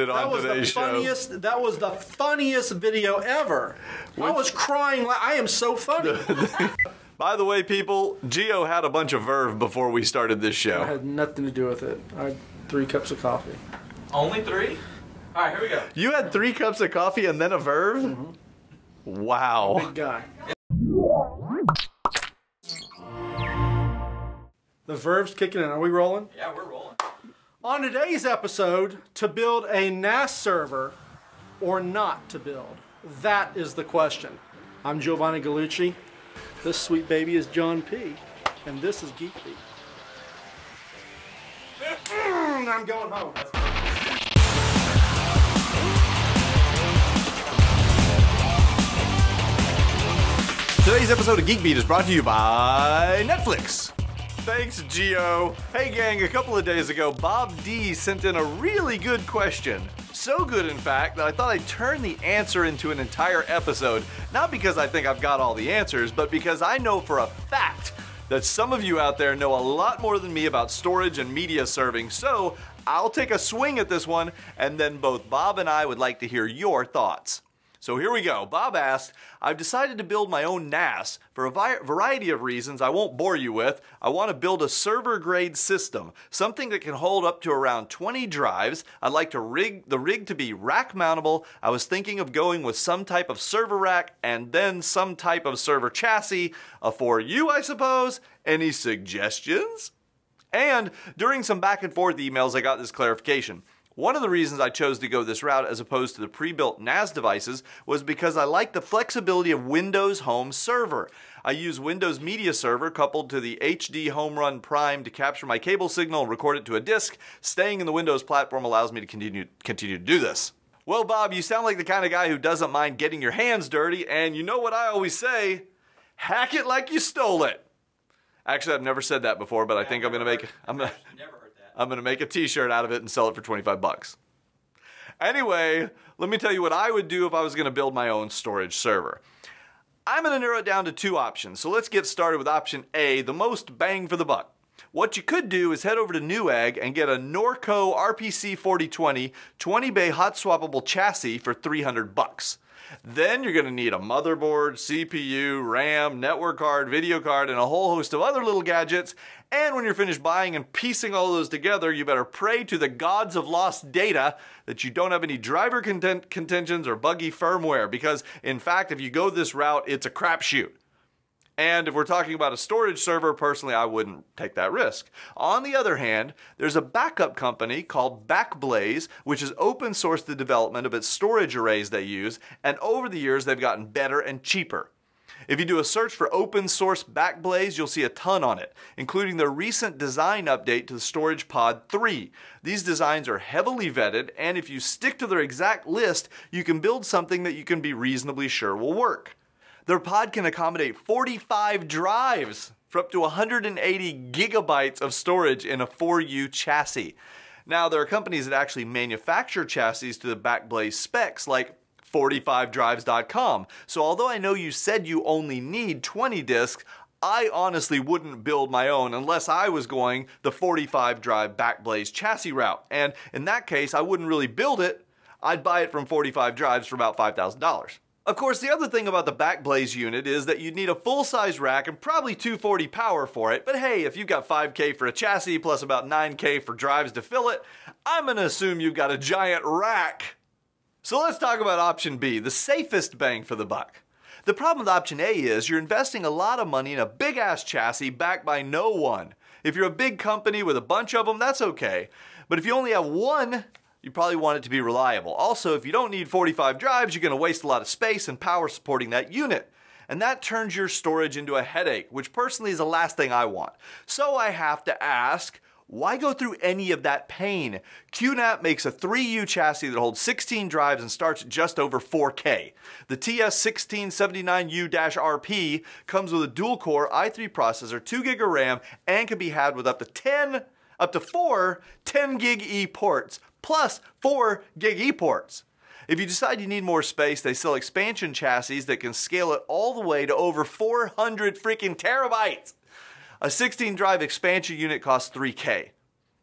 That was the funniest. That was the funniest video ever. I was crying like I am so funny. By the way, people, Gio had a bunch of verve before we started this show. I had nothing to do with it. I had 3 cups of coffee. Only 3? All right, here we go. You had 3 cups of coffee and then a verve? Mm-hmm. Wow. Big guy. The verve's kicking in. Are we rolling? Yeah, we're rolling. On today's episode, to build a NAS server or not to build? That is the question. I'm Giovanni Gallucci. This sweet baby is John P. And this is Geek Beat. I'm going home. Today's episode of Geek Beat is brought to you by Netflix. Thanks, Gio. Hey gang, a couple of days ago, Bob D sent in a really good question. So good, in fact, that I thought I'd turn the answer into an entire episode. Not because I think I've got all the answers, but because I know for a fact that some of you out there know a lot more than me about storage and media serving. So I'll take a swing at this one, and then both Bob and I would like to hear your thoughts. So here we go. Bob asked, I've decided to build my own NAS for a variety of reasons I won't bore you with. I want to build a server-grade system, something that can hold up to around 20 drives. I'd like the rig to be rack-mountable. I was thinking of going with some type of server rack and then some type of server chassis. For you, I suppose. Any suggestions? And during some back and forth emails, I got this clarification. One of the reasons I chose to go this route as opposed to the pre-built NAS devices was because I like the flexibility of Windows Home Server. I use Windows Media Server coupled to the HD Home Run Prime to capture my cable signal and record it to a disk. Staying in the Windows platform allows me to continue to do this. Well, Bob, you sound like the kind of guy who doesn't mind getting your hands dirty, and you know what I always say, hack it like you stole it. Actually, I've never said that before, but I think I'm going to make it. I'm going to make a t-shirt out of it and sell it for 25 bucks. Anyway, let me tell you what I would do if I was going to build my own storage server. I'm going to narrow it down to 2 options. So let's get started with option A, the most bang for the buck. What you could do is head over to Newegg and get a Norco RPC 4020 20-bay hot swappable chassis for 300 bucks. Then you're going to need a motherboard, CPU, RAM, network card, video card, and a whole host of other little gadgets. And when you're finished buying and piecing all those together, you better pray to the gods of lost data that you don't have any driver contentions or buggy firmware, because in fact, if you go this route, it's a crapshoot. And if we're talking about a storage server, personally, I wouldn't take that risk. On the other hand, there's a backup company called Backblaze, which has open sourced the development of its storage arrays they use, and over the years, they've gotten better and cheaper. If you do a search for open source Backblaze, you'll see a ton on it, including their recent design update to the Storage Pod 3. These designs are heavily vetted, and if you stick to their exact list, you can build something that you can be reasonably sure will work. Their pod can accommodate 45 drives for up to 180 gigabytes of storage in a 4U chassis. Now, there are companies that actually manufacture chassis to the Backblaze specs, like 45drives.com. So although I know you said you only need 20 disks, I honestly wouldn't build my own unless I was going the 45 drive Backblaze chassis route. And in that case, I wouldn't really build it. I'd buy it from 45 drives for about $5,000. Of course, the other thing about the Backblaze unit is that you'd need a full-size rack and probably 240 power for it, but hey, if you've got 5K for a chassis plus about 9K for drives to fill it, I'm gonna assume you've got a giant rack. So let's talk about option B, the safest bang for the buck. The problem with option A is you're investing a lot of money in a big-ass chassis backed by no one. If you're a big company with a bunch of them, that's okay. But if you only have one, you probably want it to be reliable. Also, if you don't need 45 drives, you're going to waste a lot of space and power supporting that unit. And that turns your storage into a headache, which personally is the last thing I want. So I have to ask, why go through any of that pain? QNAP makes a 3U chassis that holds 16 drives and starts at just over 4K. The TS1679U-RP comes with a dual-core i3 processor, 2 gig of RAM, and can be had with up to 4 10 gig E ports, plus 4 gig E ports. If you decide you need more space, they sell expansion chassis that can scale it all the way to over 400 freaking terabytes. A 16 drive expansion unit costs $3K.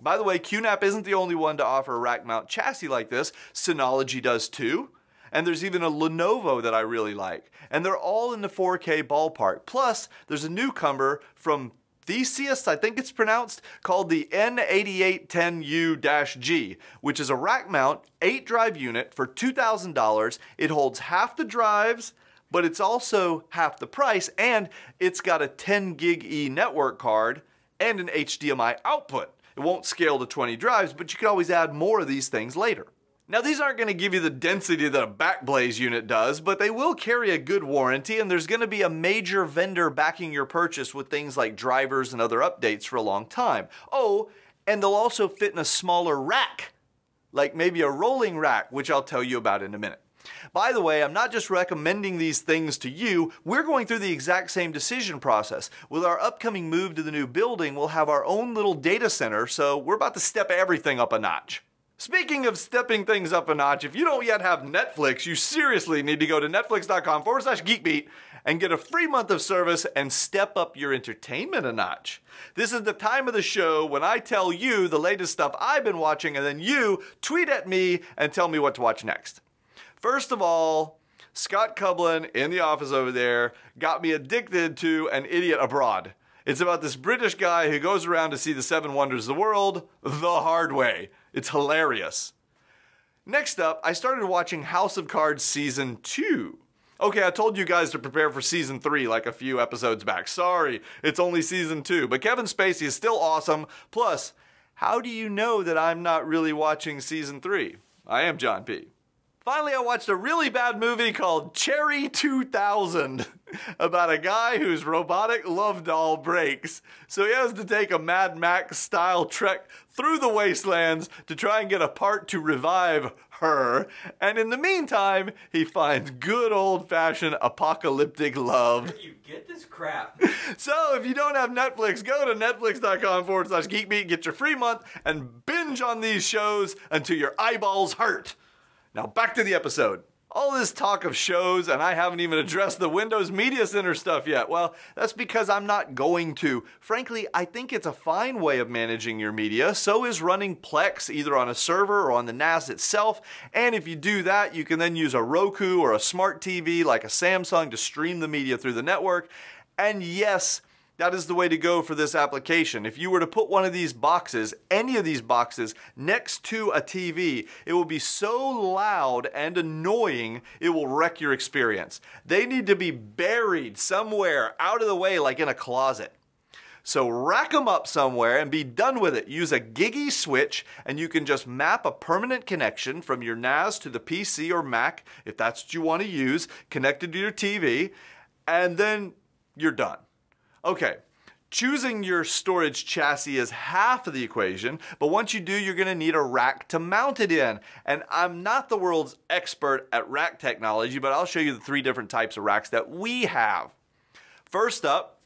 By the way, QNAP isn't the only one to offer a rack mount chassis like this. Synology does too. And there's even a Lenovo that I really like. And they're all in the 4K ballpark. Plus, there's a newcomer from Theseus, I think it's pronounced, called the N8810U-G, which is a rack mount 8-drive unit for $2,000. It holds half the drives, but it's also half the price, and it's got a 10 gig E network card and an HDMI output. It won't scale to 20 drives, but you can always add more of these things later. Now, these aren't going to give you the density that a Backblaze unit does, but they will carry a good warranty, and there's going to be a major vendor backing your purchase with things like drivers and other updates for a long time. Oh, and they'll also fit in a smaller rack, like maybe a rolling rack, which I'll tell you about in a minute. By the way, I'm not just recommending these things to you, we're going through the exact same decision process. With our upcoming move to the new building, we'll have our own little data center, so we're about to step everything up a notch. Speaking of stepping things up a notch, if you don't yet have Netflix, you seriously need to go to netflix.com/GeekBeat and get a free month of service and step up your entertainment a notch. This is the time of the show when I tell you the latest stuff I've been watching, and then you tweet at me and tell me what to watch next. First of all, Scott Cublin in the office over there got me addicted to An Idiot Abroad. It's about this British guy who goes around to see the 7 wonders of the world the hard way. It's hilarious. Next up, I started watching House of Cards Season 2. Okay, I told you guys to prepare for Season 3 like a few episodes back. Sorry, it's only Season 2, but Kevin Spacey is still awesome. Plus, how do you know that I'm not really watching Season 3? I am John P. Finally, I watched a really bad movie called Cherry 2000 about a guy whose robotic love doll breaks. So he has to take a Mad Max style trek through the wastelands to try and get a part to revive her. And in the meantime, he finds good old-fashioned apocalyptic love. Where do you get this crap? So if you don't have Netflix, go to netflix.com/GeekBeat, get your free month, and binge on these shows until your eyeballs hurt. Now back to the episode. All this talk of shows, and I haven't even addressed the Windows Media Center stuff yet. Well, that's because I'm not going to. Frankly, I think it's a fine way of managing your media. So is running Plex, either on a server or on the NAS itself. And if you do that, you can then use a Roku or a smart TV like a Samsung to stream the media through the network. And yes, that is the way to go for this application. If you were to put one of these boxes, any of these boxes, next to a TV, it will be so loud and annoying, it will wreck your experience. They need to be buried somewhere out of the way, like in a closet. So rack them up somewhere and be done with it. Use a giggy switch, and you can just map a permanent connection from your NAS to the PC or Mac, if that's what you want to use, connected to your TV, and then you're done. Okay, choosing your storage chassis is half of the equation, but once you do, you're going to need a rack to mount it in. And I'm not the world's expert at rack technology, but I'll show you the 3 different types of racks that we have. First up,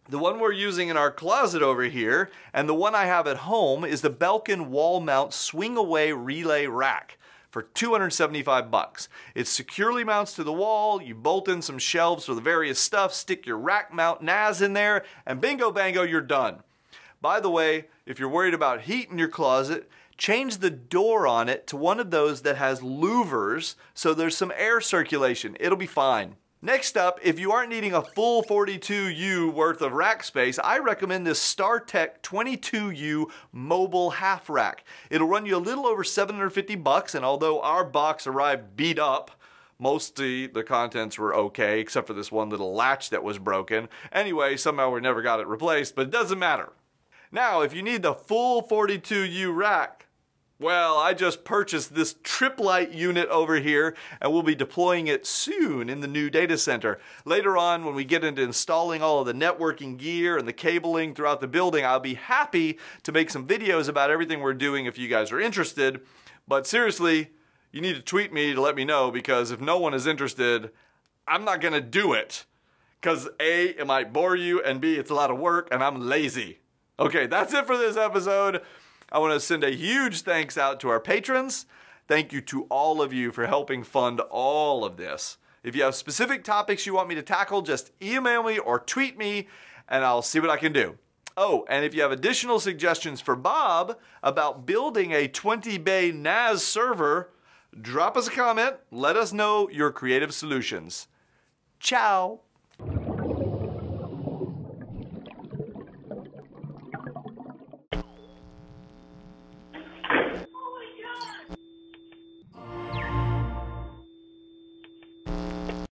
the one we're using in our closet over here, and the one I have at home, is the Belkin wall mount swing away relay rack for $275. It securely mounts to the wall, you bolt in some shelves for the various stuff, stick your rack mount NAS in there, and bingo bango, you're done. By the way, if you're worried about heat in your closet, change the door on it to one of those that has louvers so there's some air circulation. It'll be fine. Next up, if you aren't needing a full 42U worth of rack space, I recommend this StarTech 22U mobile half rack. It'll run you a little over $750, and although our box arrived beat up, mostly the contents were okay, except for this one little latch that was broken. Anyway, somehow we never got it replaced, but it doesn't matter. Now, if you need the full 42U rack, well, I just purchased this Triplite unit over here, and we'll be deploying it soon in the new data center. Later on, when we get into installing all of the networking gear and the cabling throughout the building, I'll be happy to make some videos about everything we're doing if you guys are interested. But seriously, you need to tweet me to let me know, because if no one is interested, I'm not going to do it. Because A, it might bore you, and B, it's a lot of work, and I'm lazy. Okay, that's it for this episode. I want to send a huge thanks out to our patrons. Thank you to all of you for helping fund all of this. If you have specific topics you want me to tackle, just email me or tweet me, and I'll see what I can do. Oh, and if you have additional suggestions for Bob about building a 20-bay NAS server, drop us a comment. Let us know your creative solutions. Ciao.